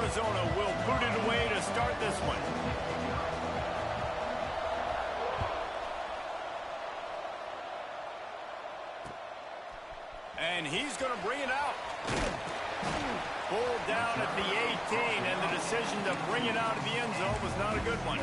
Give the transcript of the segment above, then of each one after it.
Arizona will put it away to start this one. And he's going to bring it out. Pulled down at the 18, and the decision to bring it out of the end zone was not a good one.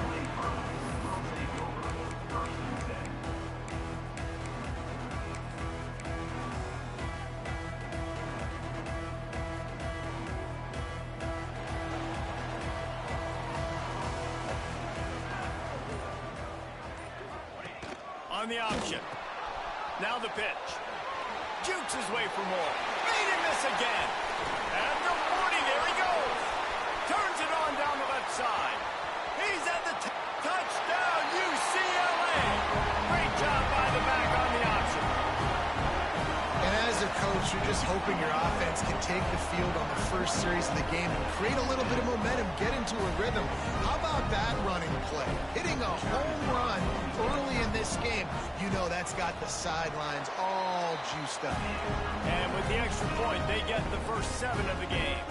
On the option. Now the pitch. Jukes his way for more. Made him miss again. And the 40, there he goes. Turns it on down the left side. He's at the touchdown, UCLA. Great job by the back on the option. And as a coach, you're just hoping your offense can take the field on the first series of the game and create a little bit of momentum, get into a rhythm. How about that running play? Hitting a home run early in this game. You know that's got the sidelines all juiced up. And with the extra point, they get the first 7 of the game.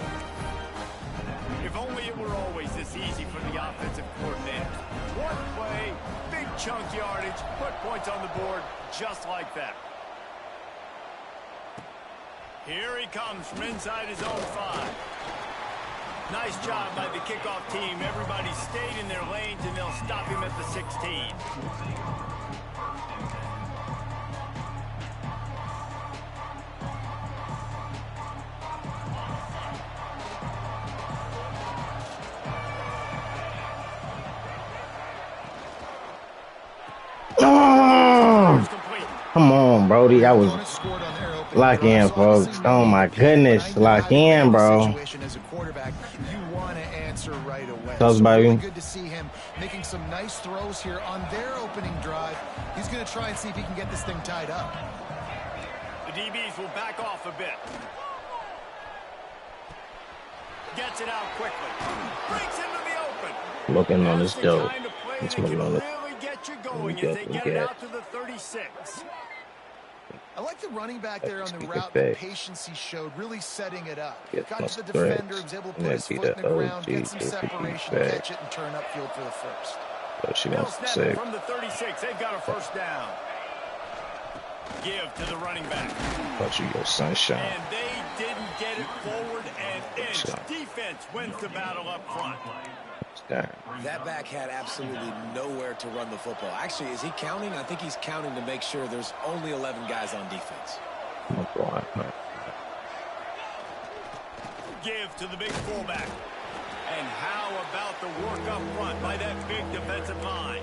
If only it were always this easy for the offensive coordinator. One play, big chunk yardage, put points on the board just like that. Here he comes from inside his own 5. Nice job by the kickoff team. Everybody stayed in their lanes, and they'll stop him at the 16. Oh, come on, Brody. That was lock in, folks. Oh, my goodness. Lock in, bro. Toast, baby. Good to see him making some nice throws here on their opening drive. He's going to try and see if he can get this thing tied up. The DBs will back off a bit. Gets it out quickly. Breaks into the open. Looking on this dope. It's looking on this. Get you going as they get it out to the 36. I like the running back there on the route. The patience he showed, really setting it up. Got to the defender, was able to put his foot in the ground, get some separation, catch it, and turn upfield for the first. But she wants to say from the 36, they've got a first down. Give to the running back. But you go sunshine. And they didn't get it forward and inch. Defense wins the battle up front. That back had absolutely nowhere to run the football. Actually, is he counting? I think he's counting to make sure there's only 11 guys on defense. Give to the big fullback. And how about the work up front by that big defensive line?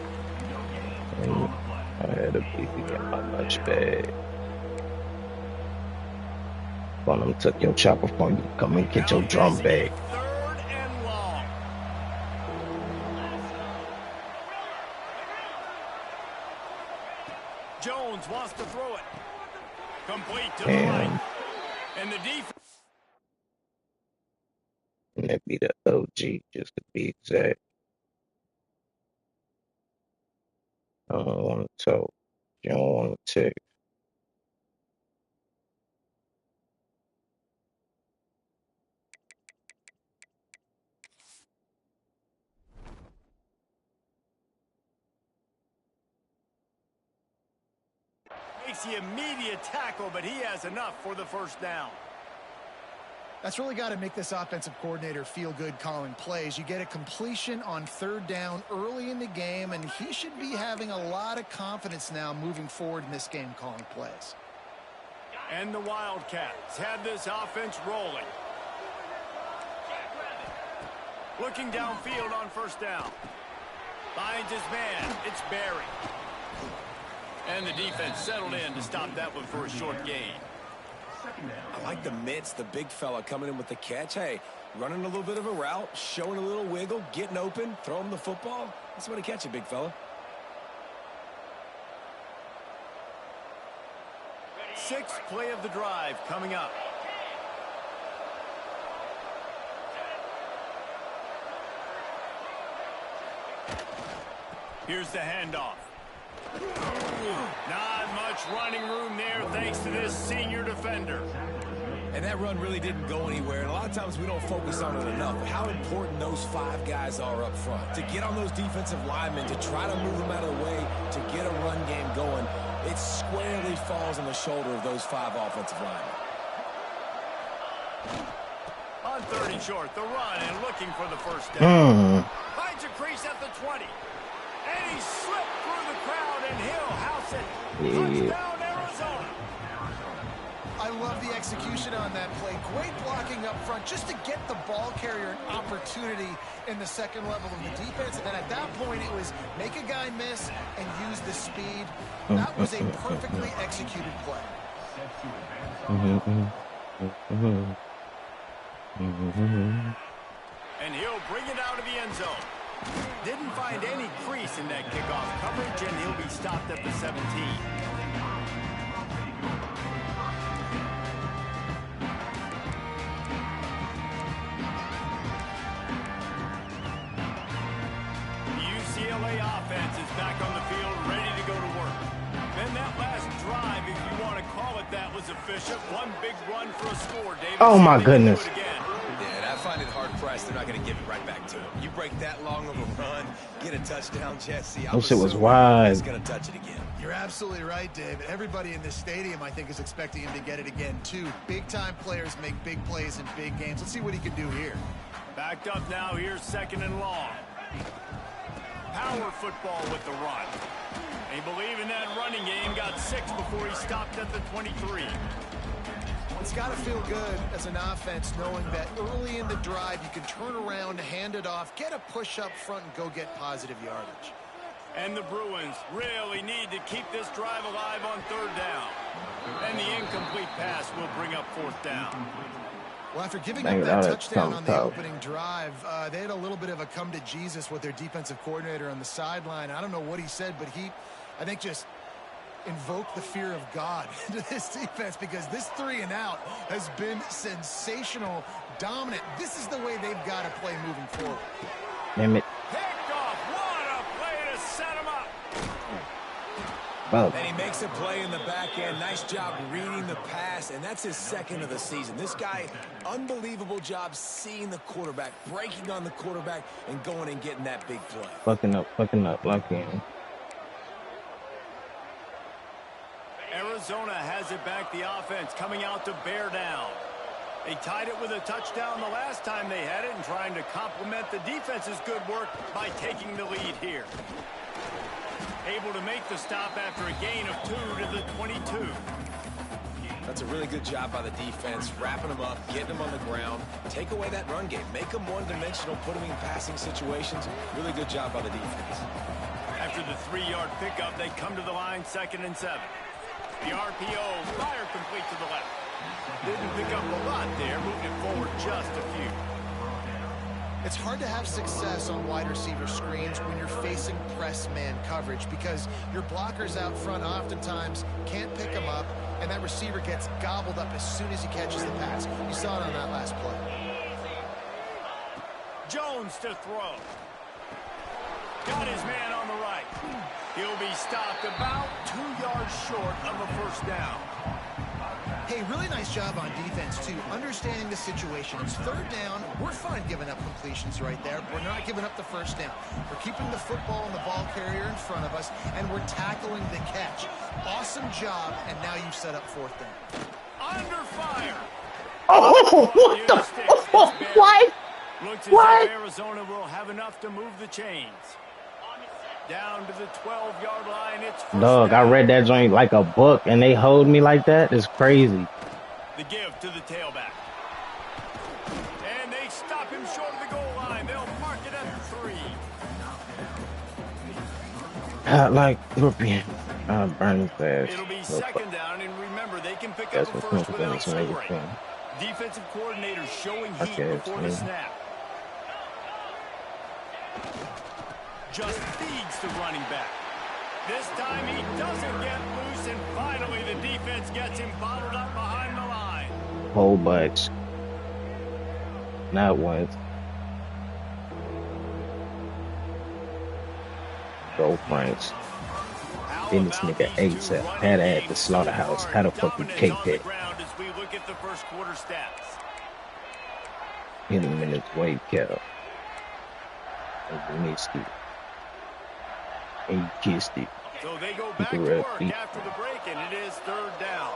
I had a big get my lunch bag. One of them took your chopper from you. Come and get your drum bag. Jones wants to throw it. Complete to the right. And the defense. And that'd be the OG, just to be exact. I don't want to talk. You don't want to text. Makes the immediate tackle, but he has enough for the first down. That's really got to make this offensive coordinator feel good calling plays. You get a completion on 3rd down early in the game, and he should be having a lot of confidence now moving forward in this game calling plays. And the Wildcats have this offense rolling. Looking downfield on first down. Finds his man. It's Barry. And the defense settled in to stop that one for a short gain. I like the mitts, the big fella coming in with the catch. Hey, running a little bit of a route, showing a little wiggle, getting open, throw him the football. That's what to catch it, big fella. 6th play of the drive coming up. Here's the handoff. Not much running room there thanks to this senior defender. And that run really didn't go anywhere. And a lot of times we don't focus on it enough. But how important those 5 guys are up front. To get on those defensive linemen, to try to move them out of the way, to get a run game going, it squarely falls on the shoulder of those 5 offensive linemen. On 30 short, the run and looking for the first down. Finds a crease at the 20. And he slipped through the crowd, and he'll house it. Touchdown, Arizona. I love the execution on that play. Great blocking up front just to get the ball carrier an opportunity in the second level of the defense. And then at that point, it was make a guy miss and use the speed. That was a perfectly executed play. And he'll bring it out of the end zone. Didn't find any crease in that kickoff coverage, and he'll be stopped at the 17. The UCLA offense is back on the field, ready to go to work. Then that last drive, if you want to call it that, was efficient. One big run for a score, David. Oh, my goodness. Yeah, and I find it hard-pressed. They're not going to give it right back to him. You break that long of a run, get a touchdown, Jesse. That shit was wide. He's going to touch it again. You're absolutely right, David. Everybody in this stadium, I think, is expecting him to get it again, too. Big-time players make big plays in big games. Let's see what he can do here. Backed up now. Here's second and long. Power football with the run. They believe in that running game. Got 6 before he stopped at the 23. It's got to feel good as an offense knowing that early in the drive you can turn around, hand it off, get a push up front, and go get positive yardage. And the Bruins really need to keep this drive alive on 3rd down. And the incomplete pass will bring up 4th down. Well, after giving up that touchdown on the opening drive, they had a little bit of a come to Jesus with their defensive coordinator on the sideline. I don't know what he said, but I think, just invoked the fear of God into this defense, because this 3-and-out has been sensational, dominant. This is the way they've got to play moving forward. Damn it. Picked off. What a play to set him up. Well, And he makes a play in the back end. Nice job reading the pass, and that's his 2nd of the season. This guy, unbelievable job seeing the quarterback, breaking on the quarterback, and going and getting that big play. fucking up, lock in. Arizona has it back. The offense coming out to bear down. They tied it with a touchdown the last time they had it, and trying to complement the defense's good work by taking the lead here. Able to make the stop after a gain of 2 to the 22. That's a really good job by the defense, wrapping them up, getting them on the ground, take away that run game, make them one-dimensional, put them in passing situations. Really good job by the defense. After the 3-yard pickup, they come to the line, 2nd and 7. The RPO, fire complete to the left. Didn't pick up a lot there, moving it forward just a few. It's hard to have success on wide receiver screens when you're facing press man coverage, because your blockers out front oftentimes can't pick them up, and that receiver gets gobbled up as soon as he catches the pass. You saw it on that last play. Jones to throw. Got his man on the right. He'll be stopped about 2 yards short of a 1st down. Hey, really nice job on defense, too, understanding the situation. It's 3rd down. We're fine giving up completions right there. We're not giving up the 1st down. We're keeping the football and the ball carrier in front of us, and we're tackling the catch. Awesome job, and now you've set up 4th down. Under fire. Oh, what the fuck? What? Looks as if Arizona will have enough to move the chains. Down to the 12-yard line. It's Dog, I read that joint like a book, and they hold me like that. It's crazy. The give to the tailback. And they stop him short of the goal line. They'll mark it at the 3. Like European. Burn his ass. It'll be 2nd down, and remember, they can pick up a 1st without scoring. Defensive coordinator showing heat before the snap. Just feeds the running back. This time he doesn't get loose, and finally the defense gets him bottled up behind the line. Whole bunch. Not once. Go Franks. Then this nigga ASAP had at the slaughterhouse. How the fuck we cake that? look at the first quarter stats. 10 minutes weight cap. And he missed it. And he kissed it. So they go back to work after the break, and it is third down.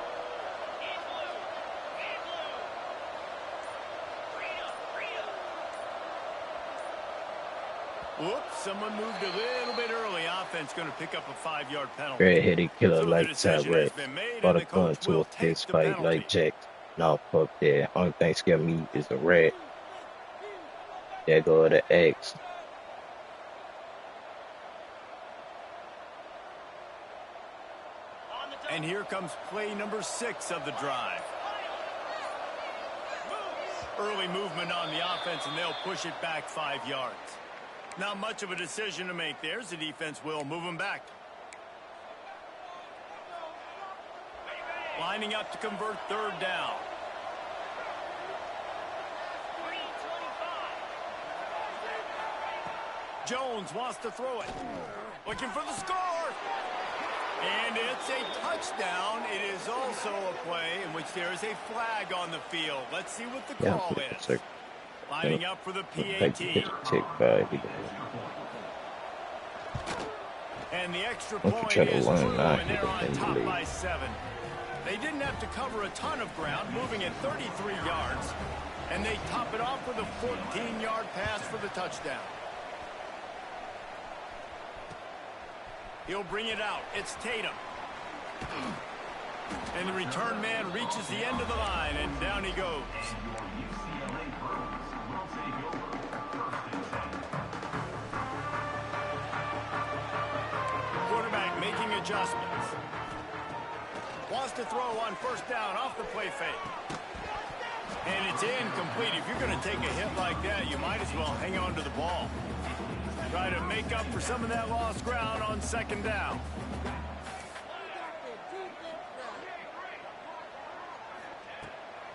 Whoops, someone moved a little bit early. Offense going to pick up a 5-yard penalty. Red-headed killer So like Tyrek. But a gun to a fist fight like Jack. No, fuck that. Only thing scare me is a rat. There go the X. And here comes play number 6 of the drive. Early movement on the offense, and they'll push it back 5 yards. Not much of a decision to make there, as the defense will move them back. Lining up to convert third down. Jones wants to throw it. Looking for the score. And it's a touchdown. It is also a play in which there is a flag on the field. Let's see what the call is. Lining up for the PAT. And the extra point is true, and they're on top by 7. They didn't have to cover a ton of ground, moving at 33 yards. And they top it off with a 14-yard pass for the touchdown. He'll bring it out. It's Tatum. And the return man reaches the end of the line, and down he goes. Quarterback making adjustments. Wants to throw on first down off the play fake. And it's incomplete. If you're going to take a hit like that, you might as well hang on to the ball. Try to make up for some of that lost ground on second down.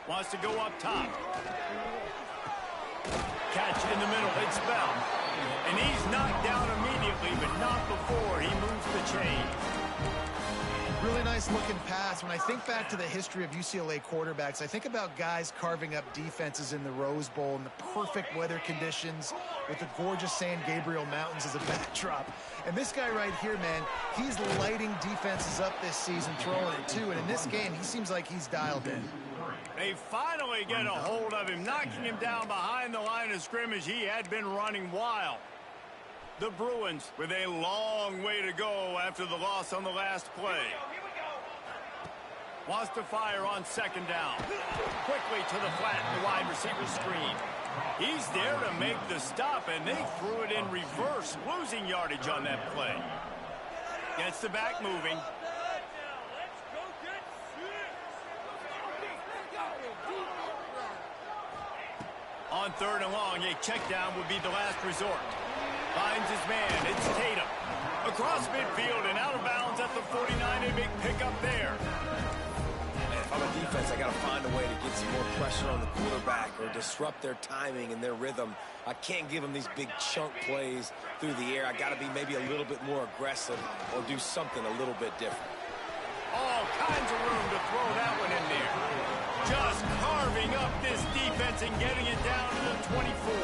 Wants to go up top. Catch in the middle. It's Bell. And he's knocked down immediately, but not before he moves the chain. Really nice looking pass. When I think back to the history of UCLA quarterbacks, I think about guys carving up defenses in the Rose Bowl in the perfect weather conditions with the gorgeous San Gabriel Mountains as a backdrop. And this guy right here, man, he's lighting defenses up this season, throwing it too. And in this game, he seems like he's dialed in. They finally get a hold of him, knocking him down behind the line of scrimmage. He had been running wild. The Bruins with a long way to go after the loss on the last play. Wants to fire on second down. Quickly to the flat, the wide receiver screen. He's there to make the stop, and they threw it in reverse, losing yardage on that play. Gets the back moving. On third and long, a check down would be the last resort. Finds his man. It's Tatum. Across midfield and out of bounds at the 49. A big pickup there. If I'm a defense, I got to find a way to get some more pressure on the quarterback or disrupt their timing and their rhythm. I can't give them these big chunk plays through the air. I got to be maybe a little bit more aggressive or do something a little bit different. All kinds of room to throw that one in there. Just carving up this defense and getting it down to the 24.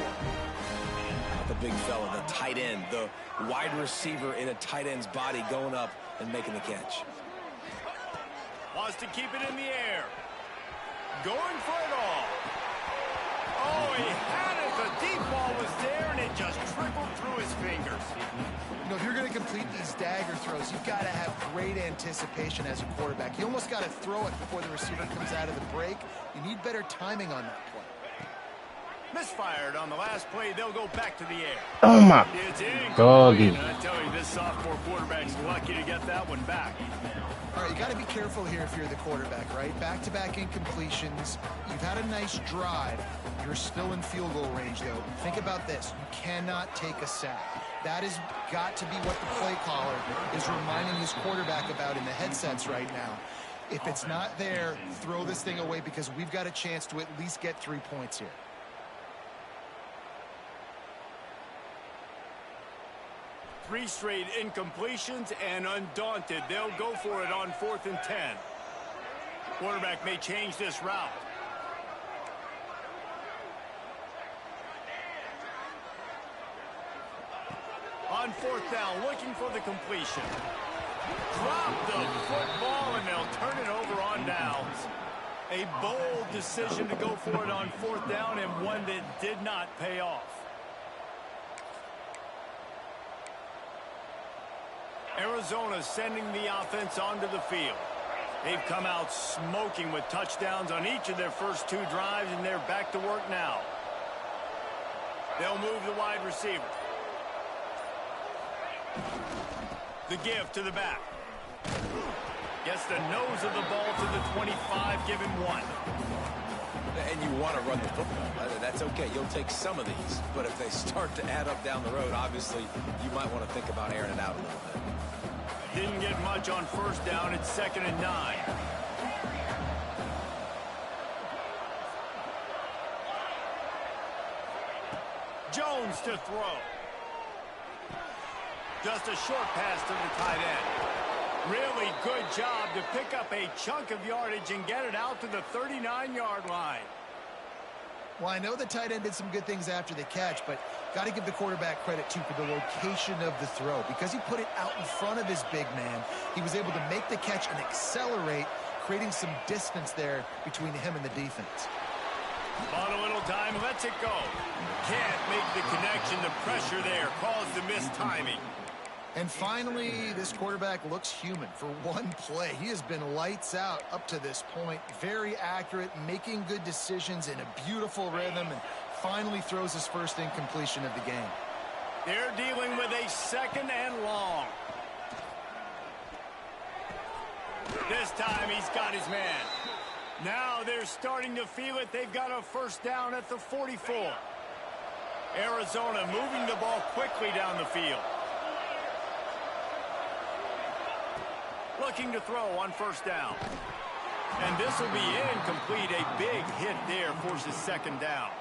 The big fella, the tight end, the wide receiver in a tight end's body going up and making the catch. Wants to keep it in the air. Going for it all. Oh, he had it. The deep ball was there, and it just trickled through his fingers. You know, if you're going to complete these dagger throws, you've got to have great anticipation as a quarterback. You almost got to throw it before the receiver comes out of the break. You need better timing on that play. Misfired on the last play. They'll go back to the air. Oh, my doggy. I tell you, this sophomore quarterback's lucky to get that one back. All right, you got to be careful here if you're the quarterback, right? Back-to-back incompletions. You've had a nice drive. You're still in field goal range, though. Think about this. You cannot take a sack. That has got to be what the play caller is reminding his quarterback about in the headsets right now. If it's not there, throw this thing away because we've got a chance to at least get 3 points here. Three straight incompletions, and undaunted, they'll go for it on 4th and 10. Quarterback may change this route. On fourth down, looking for the completion. Drop the football, and they'll turn it over on downs. A bold decision to go for it on fourth down, and one that did not pay off. Arizona sending the offense onto the field. They've come out smoking with touchdowns on each of their first 2 drives, and they're back to work now. They'll move the wide receiver. The give to the back. Gets the nose of the ball to the 25, give him 1. And you want to run the football. That's okay. You'll take some of these. But if they start to add up down the road, obviously, you might want to think about airing it out a little bit. Didn't get much on first down. It's 2nd and 9. Jones to throw. Just a short pass to the tight end. Really good job to pick up a chunk of yardage and get it out to the 39-yard line. Well, I know the tight end did some good things after the catch, but got to give the quarterback credit, too, for the location of the throw. Because he put it out in front of his big man, he was able to make the catch and accelerate, creating some distance there between him and the defense. On a little time, lets it go. Can't make the connection. The pressure there caused the missed timing. And finally, this quarterback looks human for one play. He has been lights out up to this point. Very accurate, making good decisions in a beautiful rhythm, and finally throws his first incompletion of the game. They're dealing with a 2nd and long. This time he's got his man. Now they're starting to feel it. They've got a first down at the 44. Arizona moving the ball quickly down the field. Looking to throw on first down. And this will be incomplete. A big hit there forces 2nd down.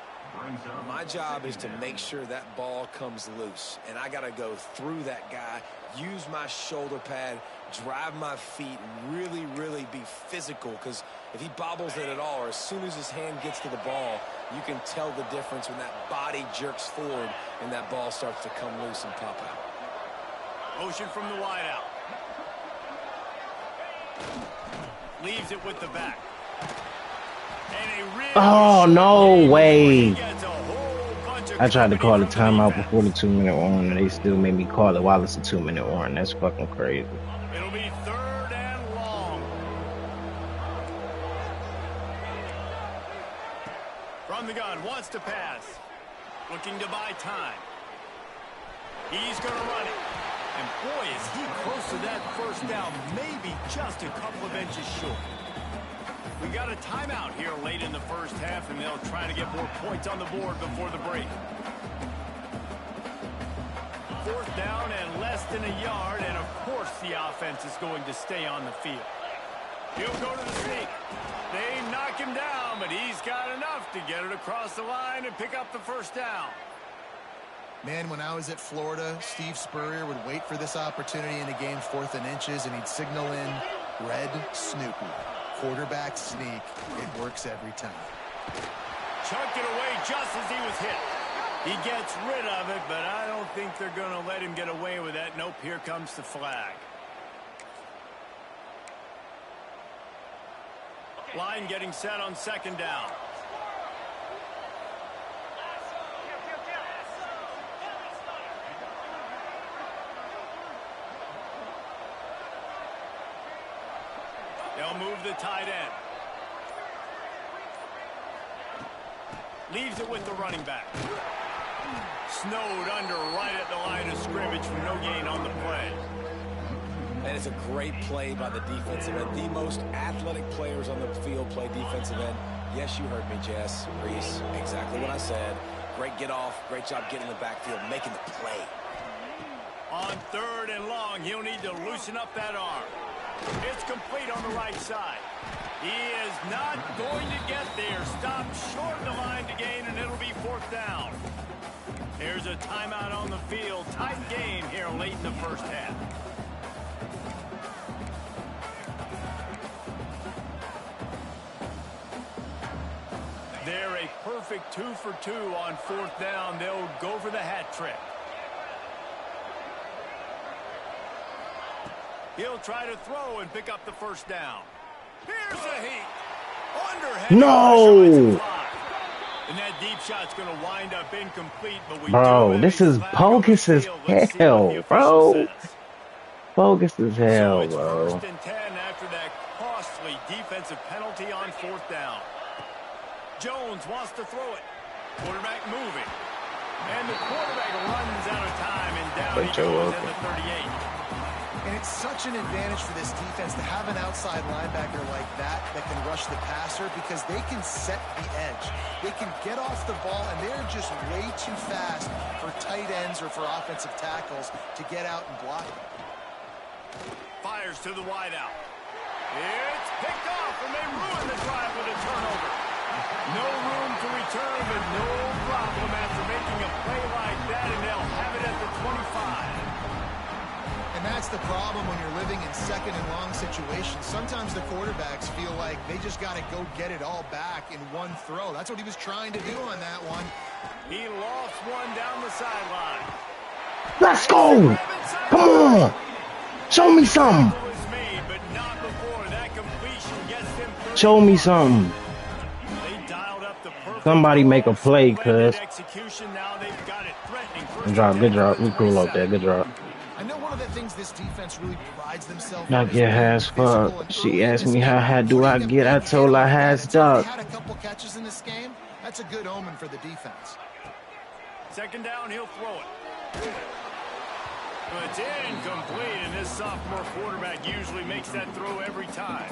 My job is to make sure that ball comes loose. And I got to go through that guy, use my shoulder pad, drive my feet, really, really be physical. Because if he bobbles it at all, or as soon as his hand gets to the ball, you can tell the difference when that body jerks forward and that ball starts to come loose and pop out. Motion from the wideout. Leaves it with the back. Oh, no way. I tried to call the timeout before the 2-minute warning, and they still made me call it while it's a 2-minute warning. That's fucking crazy. It'll be 3rd and long. From the gun, wants to pass. Looking to buy time. He's going to run it. And boy, is he close to that first down, maybe just a couple of inches short. We got a timeout here late in the first half, and they'll try to get more points on the board before the break. 4th down and less than a yard, and of course the offense is going to stay on the field. He'll go to the sneak. They knock him down, but he's got enough to get it across the line and pick up the first down. Man, when I was at Florida, Steve Spurrier would wait for this opportunity in a game 4th and inches, and he'd signal in red Snoopy. Quarterback sneak. It works every time. Chucked it away just as he was hit. He gets rid of it, but I don't think they're going to let him get away with that. Nope, here comes the flag. Line getting set on 2nd down. They'll move the tight end. Leaves it with the running back. Snowed under right at the line of scrimmage for no gain on the play. And it's a great play by the defensive end. The most athletic players on the field play defensive end. Yes, you heard me, Jess, Reese. Exactly what I said. Great get off. Great job getting in the backfield, making the play. On 3rd and long, he'll need to loosen up that arm. It's complete on the right side. He is not going to get there. Stopped short of the line to gain, and it'll be 4th down. There's a timeout on the field. Tight game here late in the first half. They're a perfect 2 for 2 on 4th down. They'll go for the hat trick. He'll try to throw and pick up the first down. Here's a heat. Underhand. No! And that deep shot's going to wind up incomplete, but we Bro, this is bogus as hell, bro. Bogus as hell, so it's bro. 1st and 10 after that costly defensive penalty on 4th down. Jones wants to throw it. Quarterback moving. And the quarterback runs out of time, and down he goes at the 38. And it's such an advantage for this defense to have an outside linebacker like that can rush the passer because they can set the edge. They can get off the ball, and they're just way too fast for tight ends or for offensive tackles to get out and block it. Fires to the wideout. It's picked off, and they ruin the drive with a turnover. No room to return, but no problem after making a play like that, and they'll have it at the 25. And that's the problem when you're living in second and long situations. Sometimes the quarterbacks feel like they just got to go get it all back in one throw. That's what he was trying to do on that one. He lofts one down the sideline. Let's go! Come on! Show me something! Show me something. Somebody make a play, cuz. Good drop, good drop. We cool out there, good drop. I know one of the things this defense really prides themselves I on. get has fuck. She asked me how do I get. I told her I has duck. Had a couple catches in this game. That's a good omen for the defense. 2nd down, he'll throw it. But it's incomplete, and this sophomore quarterback usually makes that throw every time.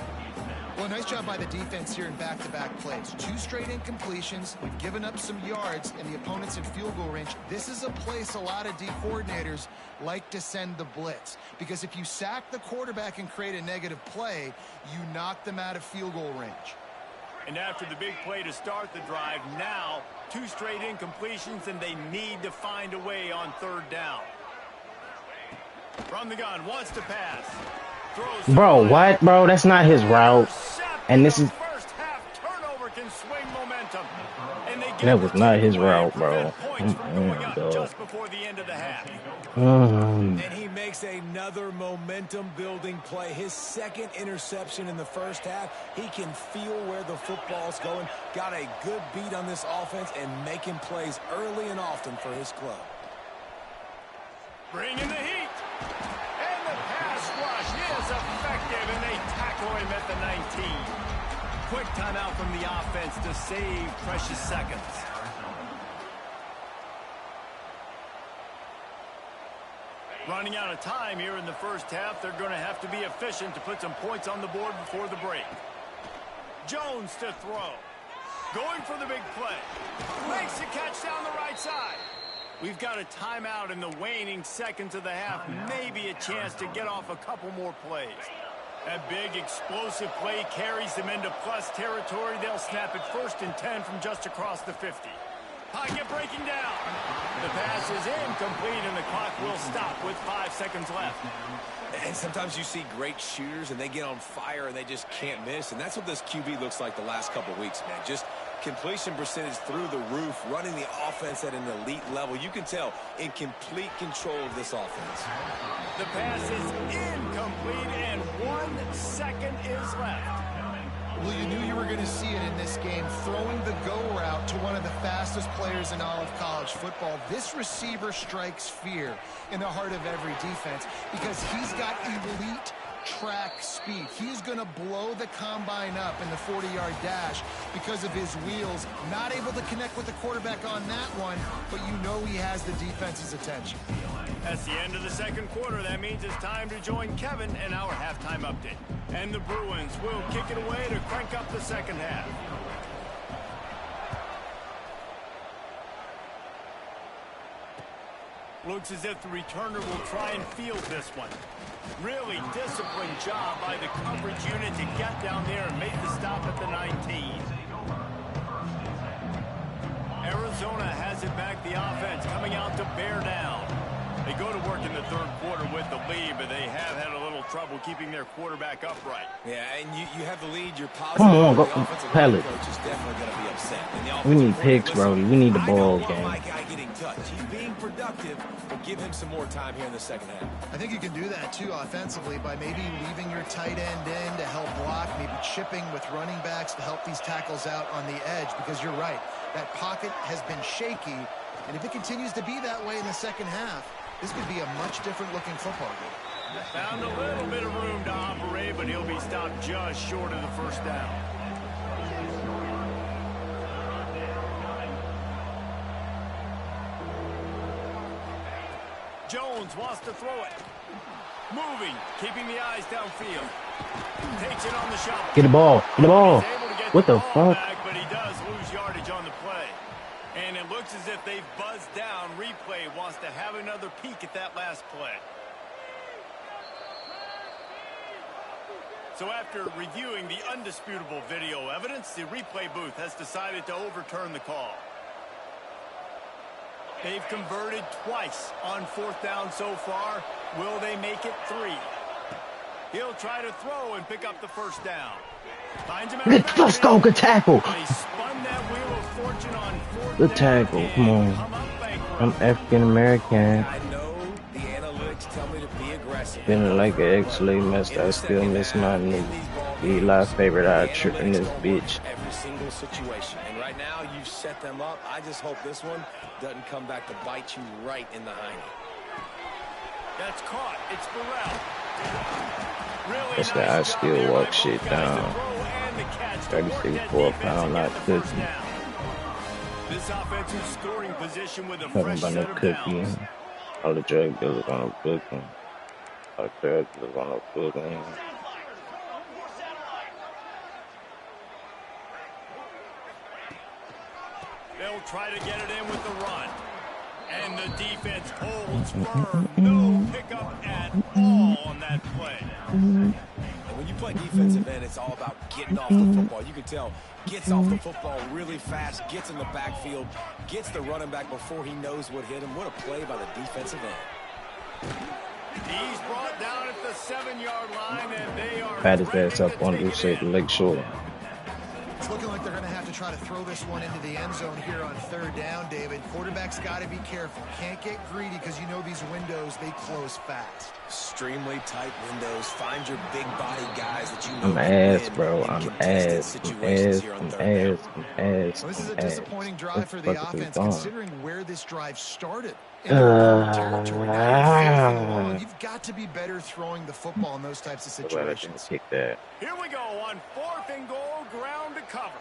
Well, nice job by the defense here in back-to-back plays. 2 straight incompletions. We've given up some yards, and the opponent's in field goal range. This is a place a lot of D coordinators like to send the blitz. Because if you sack the quarterback and create a negative play, you knock them out of field goal range. And after the big play to start the drive, now 2 straight incompletions, and they need to find a way on 3rd down. From the gun, wants to pass. Bro, what, bro? That's not his route. And this is... That was not his route, bro. Just before the end of the half. And he makes another momentum-building play. His 2nd interception in the 1st half. He can feel where the football's going. Got a good beat on this offense and making plays early and often for his club. Bring in the heat. And the pass rush is effective, and they tackle him at the 19. Quick timeout from the offense to save precious seconds. Running out of time here in the 1st half. They're going to have to be efficient to put some points on the board before the break. Jones to throw. Going for the big play. Makes the catch down the right side. We've got a timeout in the waning seconds of the half. Maybe a chance to get off a couple more plays. That big explosive play carries them into plus territory. They'll snap it 1st and 10 from just across the 50. Pocket breaking down. The pass is incomplete, and the clock will stop with 5 seconds left. And sometimes you see great shooters, and they get on fire, and they just can't miss. And that's what this QB looks like the last couple weeks, man. Just completion percentage through the roof, running the offense at an elite level. You can tell in complete control of this offense. The pass is incomplete, and 1 second is left. Well, you knew you were going to see it in this game, throwing the go route to one of the fastest players in all of college football. This receiver strikes fear in the heart of every defense because he's got elite track speed. He's going to blow the combine up in the 40-yard dash because of his wheels. Not able to connect with the quarterback on that one, but you know he has the defense's attention. That's the end of the 2nd quarter. That means it's time to join Kevin in our halftime update. And the Bruins will kick it away to crank up the 2nd half. Looks as if the returner will try and field this one. Really disciplined job by the coverage unit to get down there and make the stop at the 19. Arizona has it back, the offense coming out to bear down. They go to work in the 3rd quarter with the lead, but they have had a little trouble keeping their quarterback upright. Yeah, and you have the lead. You're positive. Come on, go. The offensive Pellet. coach is definitely going to be upset. And the We need picks, Brody. We need the ball I game. my guy getting touched. He's being productive, but give him some more time here in the second half. I think you can do that, too, offensively, by maybe leaving your tight end in to help block, maybe chipping with running backs to help these tackles out on the edge, because you're right. That pocket has been shaky, and if it continues to be that way in the second half, this could be a much different-looking football game. Found a little bit of room to operate, but he'll be stopped just short of the first down. Jones wants to throw it. Moving, keeping the eyes downfield. Takes it on the shot. Get the ball. Get the ball. He's able to get What the ball fuck? back, but he does lose yardage on the play. And it looks as if they've buzzed down. Replay wants to have another peek at that last play. So after reviewing the undisputable video evidence, the replay booth has decided to overturn the call. They've converted twice on fourth down so far. Will they make it 3? He'll try to throw and pick up the first down. Finds him out. Let's go. Good tackle. They spun that wheel of fortune on fourth Good down tackle. and Come on. come up bankrupt. I'm African American. I know the analytics tell me to be aggressive. Feeling like an X-lay messed. I still miss my new Eli favorite eye trip in this bitch. Every single situation. And right now, you've set them up. I just hope this one doesn't come back to bite you right in the hiney. That's caught. It's Burrell. Really That's nice that I job still there walk by shit both guys to down. throw and to catch to 36 work that for a defense pound, and not get the first cookie. down. This offensive scoring position with a Talking fresh about set no of cookie. downs. All the drug dealers on a booking. All the drug dealers on a booking. They'll try to get it in with the run. And the defense holds firm. No pickup at all on that play. And when you play defensive end, it's all about getting off the football. You can tell, gets off the football really fast, gets in the backfield, gets the running back before he knows what hit him. What a play by the defensive end. He's brought down at the 7-yard line, and they are Pat his ready ass to up on take it Lucille in. Lake Shore. It's looking like they're going to have to try to throw this one into the end zone here on third down, David. Quarterback's got to be careful. Can't get greedy because you know these windows, they close fast. Extremely tight windows. Find your big body guys that you know I'm can ass, win bro. in I'm contested ass. I'm situations ass. here on I'm third down. ass. I'm ass. Well, this is a I'm ass. disappointing drive What for the the fuck is offense, going? considering where this drive started. In the Redbird territory. Now you're 4th and long. You've got to be better throwing the football in those types of So glad I didn't situations. kick that. Here we go on 4th and goal, ground to cover.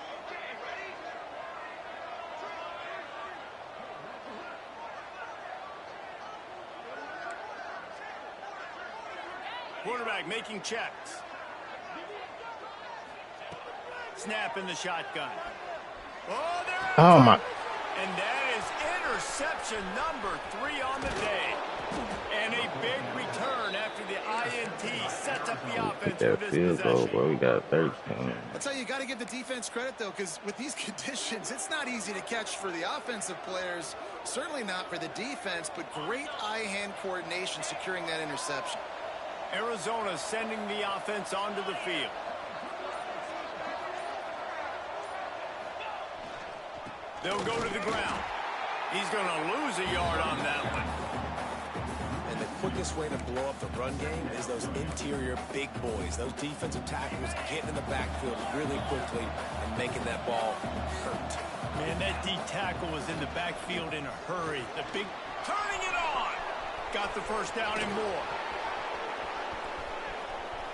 Quarterback making checks. Snap in the shotgun. Oh, there it Oh is. my. And that is interception number 3 on the day. And a big return after the INT sets up the Get offense that with this field goal, possession. bro. We got 13. That's how you got to give the defense credit, though, because with these conditions, it's not easy to catch for the offensive players. Certainly not for the defense, but great eye-hand coordination securing that interception. Arizona sending the offense onto the field. They'll go to the ground. He's going to lose a yard on that one. And the quickest way to blow up the run game is those interior big boys, those defensive tackles getting in the backfield really quickly and making that ball hurt. Man, that D tackle was in the backfield in a hurry. The big turning it on. Got the first down and more.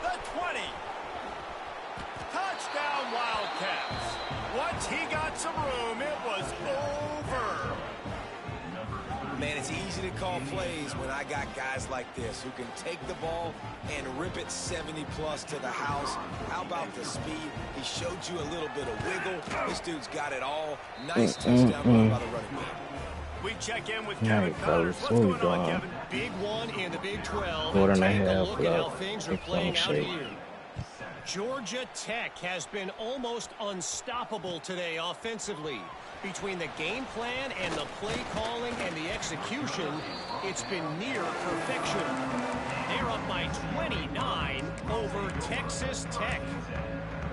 The 20. Touchdown Wildcats. Once he got some room, it was over. Man, it's easy to call plays when I got guys like this who can take the ball and rip it 70-plus to the house. How about the speed? He showed you a little bit of wiggle. This dude's got it all. Nice touchdown run by the running back. We check in with Alright, Kevin Connors. fellas, What's what we going on, doing? Kevin? Big one in the Big 12. Quarter and a Take half look at how left. things are It's playing out gonna here. Georgia Tech has been almost unstoppable today offensively. Between the game plan and the play calling and the execution, it's been near perfection. They're up by 29 over Texas Tech.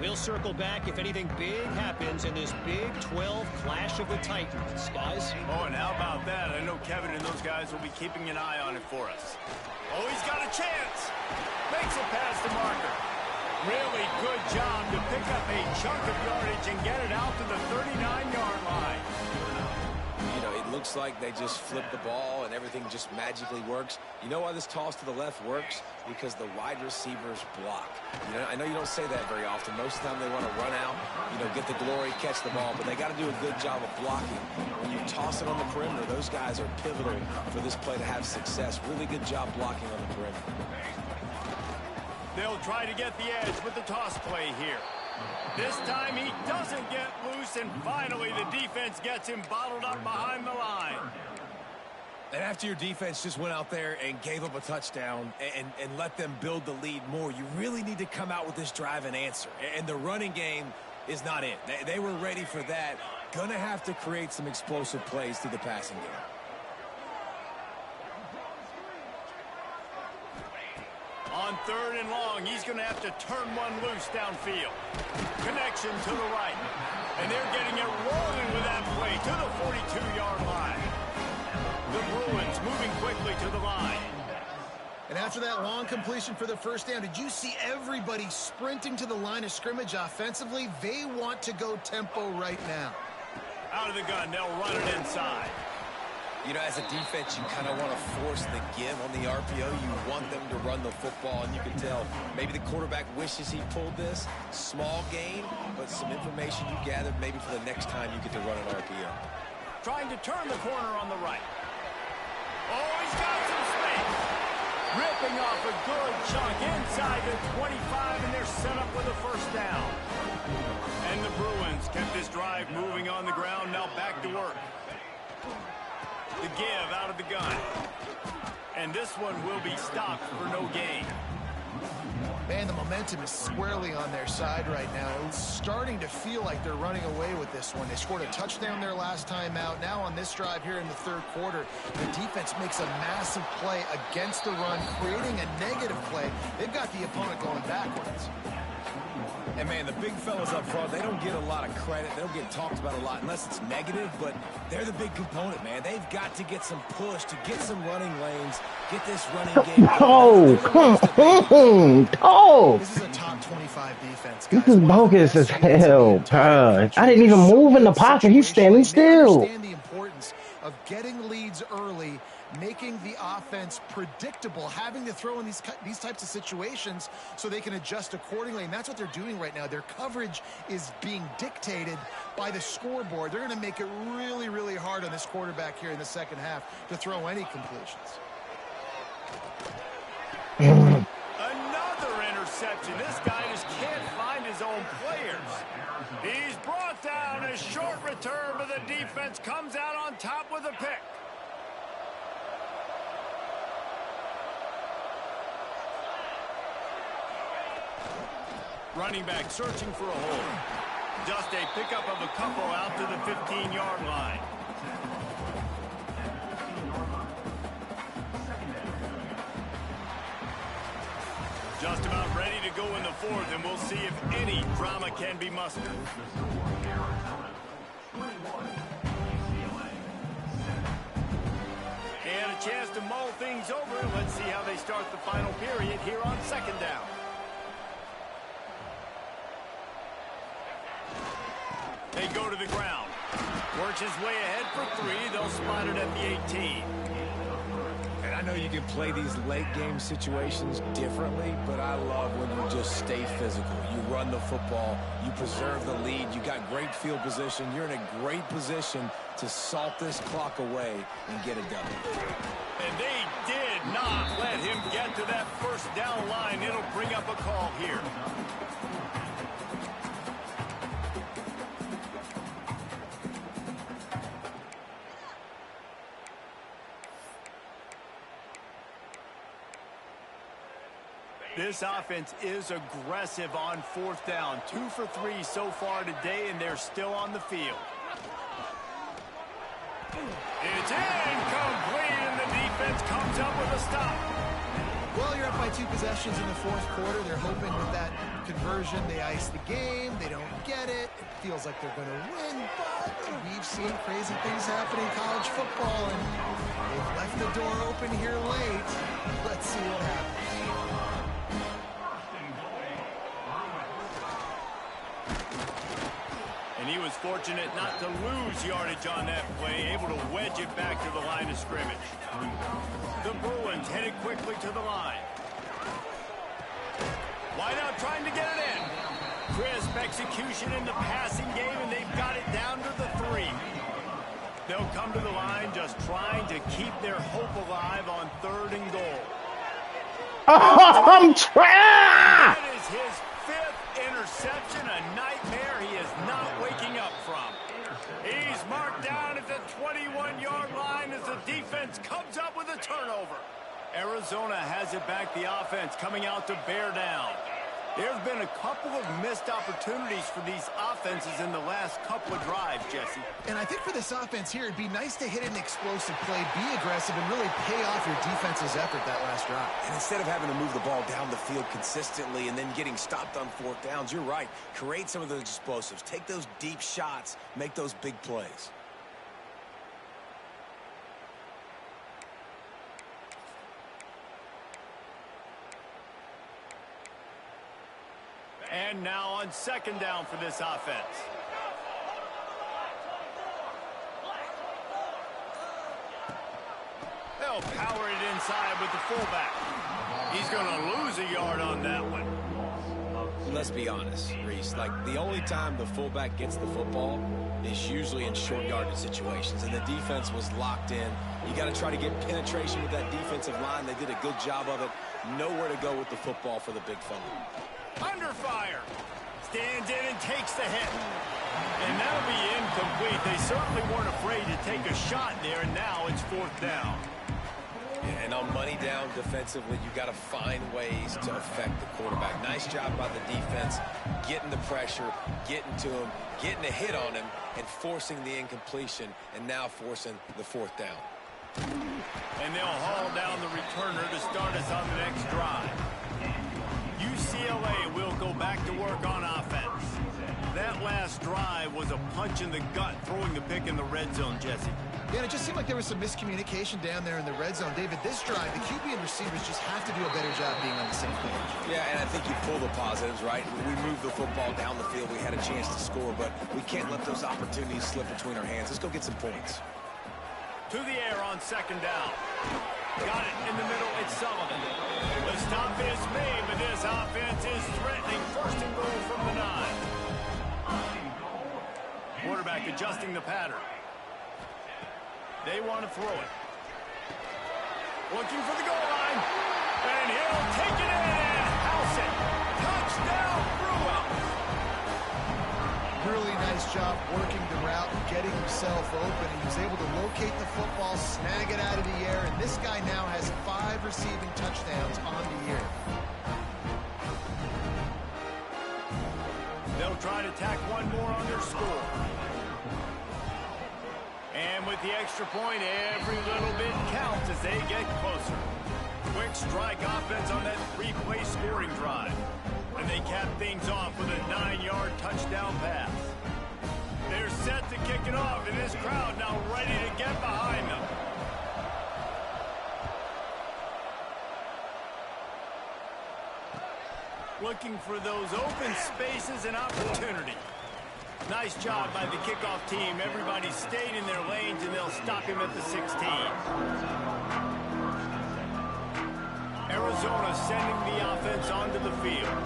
We'll circle back if anything big happens in this Big 12 Clash of the Titans. Guys? Oh, and how about that? I know Kevin and those guys will be keeping an eye on it for us. Oh, he's got a chance. Makes it past the marker. Really good job to pick up a chunk of yardage and get it out to the 39-yard line. You know, it looks like they just flip the ball and everything just magically works. You know why this toss to the left works? Because the wide receivers block. You know, I know you don't say that very often. Most of the time they want to run out, you know, get the glory, catch the ball, but they got to do a good job of blocking. When you toss it on the perimeter, those guys are pivotal for this play to have success. Really good job blocking on the perimeter. They'll try to get the edge with the toss play here. This time he doesn't get loose, and finally the defense gets him bottled up behind the line. And after your defense just went out there and gave up a touchdown and let them build the lead more, you really need to come out with this drive and answer. And the running game is not it. They were ready for that. Gonna have to create some explosive plays through the passing game. On 3rd and long, he's going to have to turn one loose downfield. Connection to the right. And they're getting it rolling with that play to the 42-yard line. The Bruins moving quickly to the line. And after that long completion for the first down, did you see everybody sprinting to the line of scrimmage offensively? They want to go tempo right now. Out of the gun, they'll run it inside. You know, as a defense, you kind of want to force the give on the RPO. You want them to run the football, and you can tell maybe the quarterback wishes he pulled this. Small gain, but some information you gathered maybe for the next time you get to run an RPO. Trying to turn the corner on the right. Oh, he's got some space. Ripping off a good chunk inside the 25, and they're set up with a first down. And the Bruins kept this drive moving on the ground, now back to work. The give out of the gun. And this one will be stopped for no gain. Man, the momentum is squarely on their side right now. It's starting to feel like they're running away with this one. They scored a touchdown their last time out. Now on this drive here in the 3rd quarter, the defense makes a massive play against the run, creating a negative play. They've got the opponent going backwards. And, man, the big fellas up front, they don't get a lot of credit. They don't get talked about a lot unless it's negative, but they're the big component, man. They've got to get some push, to get some running lanes, get this running game. Oh, come on, dog. This is a top 25 defense, This guys. is bogus as hell, bro. I didn't even move in the pocket. He's standing still. Understand the importance of getting leads early, making the offense predictable, having to throw in these types of situations so they can adjust accordingly. And that's what they're doing right now. Their coverage is being dictated by the scoreboard. They're going to make it really, really hard on this quarterback here in the second half to throw any completions. Another interception. This guy just can't find his own players. He's brought down. A short return, but the defense comes out on top with a pick. Running back searching for a hole. Just a pickup of a couple out to the 15-yard line. Just about ready to go in the 4th, and we'll see if any drama can be mustered. And a chance to mull things over. Let's see how they start the final period here on 2nd down. They go to the ground. Works his way ahead for 3. They'll spot it at the 18. And I know you can play these late game situations differently, but I love when you just stay physical. You run the football, you preserve the lead, you got great field position, you're in a great position to salt this clock away and get it done. And they did not let him get to that first down line. It'll bring up a call here. This offense is aggressive on 4th down. 2 for 3 so far today, and they're still on the field. It's incomplete, and the defense comes up with a stop. Well, you're up by 2 possessions in the fourth quarter. They're hoping with that conversion they ice the game. They don't get it. It feels like they're going to win, but we've seen crazy things happen in college football, and they've left the door open here late. Let's see what happens. And he was fortunate not to lose yardage on that play, able to wedge it back to the line of scrimmage. The Bruins headed quickly to the line. Wideout trying to get it in. Crisp execution in the passing game, and they've got it down to the 3. They'll come to the line just trying to keep their hope alive on 3rd and goal. I'm trapped! That is his 5th interception, a nightmare he is not waking up from. He's marked down at the 21-yard line as the defense comes up with a turnover. Arizona has it back, the offense coming out to bear down. There's been a couple of missed opportunities for these offenses in the last couple of drives, Jesse. And I think for this offense here, it'd be nice to hit an explosive play, be aggressive, and really pay off your defense's effort that last drive. And instead of having to move the ball down the field consistently and then getting stopped on 4th downs, you're right. Create some of those explosives. Take those deep shots. Make those big plays. And now on 2nd down for this offense. They'll power it inside with the fullback. He's going to lose a yard on that one. Let's be honest, Reese. Like, the only time the fullback gets the football is usually in short yardage situations, and the defense was locked in. You got to try to get penetration with that defensive line. They did a good job of it. Nowhere to go with the football for the big fella. Under fire. Stands in and takes the hit. And that'll be incomplete. They certainly weren't afraid to take a shot there, and now it's 4th down. And on money down defensively, you got to find ways to affect the quarterback. Nice job by the defense, getting the pressure, getting to him, getting a hit on him, and forcing the incompletion, and now forcing the 4th down. And they'll haul down the returner to start us on the next drive. UCLA will go back to work on offense. That last drive was a punch in the gut, throwing the pick in the red zone, Jesse. Yeah, it just seemed like there was some miscommunication down there in the red zone. David, this drive, the QB and receivers just have to do a better job being on the same page. Yeah, and I think you pull the positives, right? We moved the football down the field. We had a chance to score, but we can't let those opportunities slip between our hands. Let's go get some points. To the air on 2nd down. Got it in the middle. It's Sullivan. The stop is made, but this offense is threatening 1st and goal from the 9. Quarterback adjusting the pattern. They want to throw it. Looking for the goal line. And he'll take it in and house it. Touchdown, Bruins. Really nice job working the route and getting himself open. He was able to locate the football, snag it out of the air, and this guy now has 5 receiving touchdowns on the year. They'll try to tack one more on their score. And with the extra point, every little bit counts as they get closer. Quick strike offense on that 3-play scoring drive. And they cap things off with a 9-yard touchdown pass. They're set to kick it off, and this crowd now ready to get behind them. Looking for those open spaces and opportunity. Nice job by the kickoff team. Everybody stayed in their lanes, and they'll stop him at the 16. Arizona sending the offense onto the field.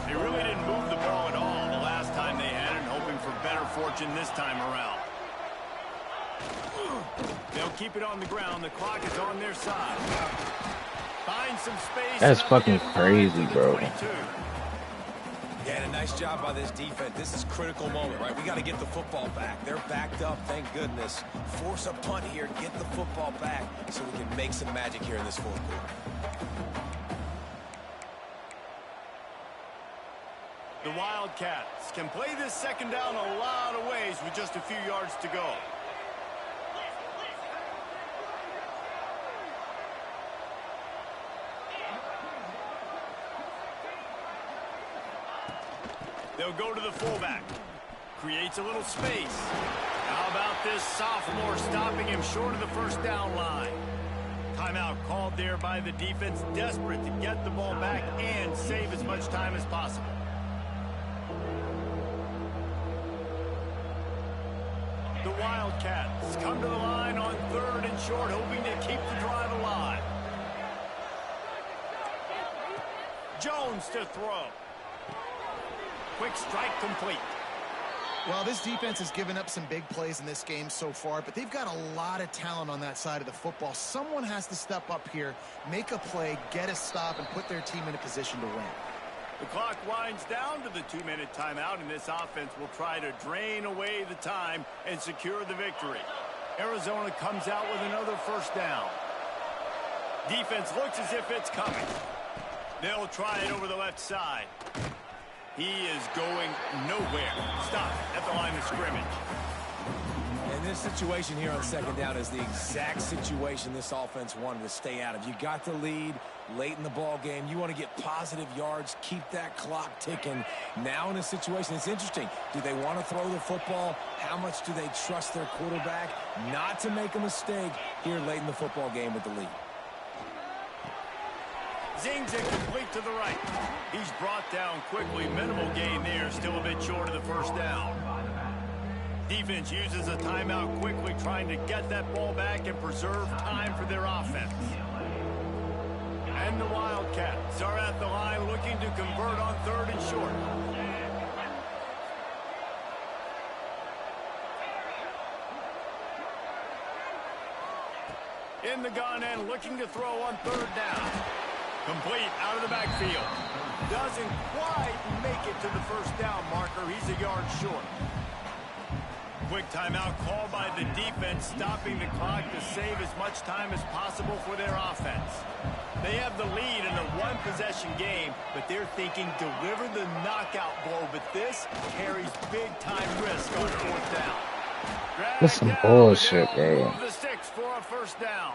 They really didn't move the ball at all the last time they had it, hoping for better fortune this time around. They'll keep it on the ground. The clock is on their side. Find some space. That's fucking crazy, bro. Yeah, and a nice job by this defense. This is a critical moment, right? We got to get the football back. They're backed up, thank goodness. Force a punt here, get the football back so we can make some magic here in this 4th quarter. The Wildcats can play this 2nd down a lot of ways with just a few yards to go. They'll go to the fullback. Creates a little space. How about this sophomore stopping him short of the first down line? Timeout called there by the defense, desperate to get the ball back and save as much time as possible. The Wildcats come to the line on 3rd and short, hoping to keep the drive alive. Jones to throw. Quick strike complete. Well, this defense has given up some big plays in this game so far, but they've got a lot of talent on that side of the football. Someone has to step up here, make a play, get a stop, and put their team in a position to win. The clock winds down to the 2-minute timeout, and this offense will try to drain away the time and secure the victory. Arizona comes out with another first down. Defense looks as if it's coming. They'll try it over the left side. He is going nowhere. Stop at the line of scrimmage. And this situation here on 2nd down is the exact situation this offense wanted to stay out of. You got the lead late in the ball game. You want to get positive yards, keep that clock ticking. Now in a situation, it's interesting. Do they want to throw the football? How much do they trust their quarterback not to make a mistake here late in the football game with the lead? Zings it complete to the right. He's brought down quickly. Minimal gain there. Still a bit short of the first down. Defense uses a timeout quickly, trying to get that ball back and preserve time for their offense. And the Wildcats are at the line looking to convert on 3rd and short. In the gun and looking to throw on 3rd down. Complete out of the backfield. Doesn't quite make it to the first down marker. He's a yard short. Quick timeout called by the defense, stopping the clock to save as much time as possible for their offense. They have the lead in a one-possession game, but they're thinking deliver the knockout blow, but this carries big-time risk on 4th down. That's some bullshit, man. Move the sticks for a first down.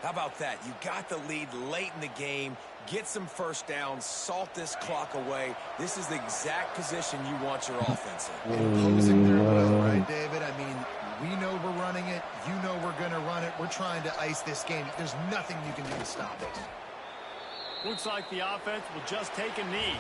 How about that? You got the lead late in the game. Get some first downs. Salt this clock away. This is the exact position you want your offense in. Imposing their will, right, David? I mean, we know we're running it. You know we're going to run it. We're trying to ice this game. There's nothing you can do to stop it. Looks like the offense will just take a knee.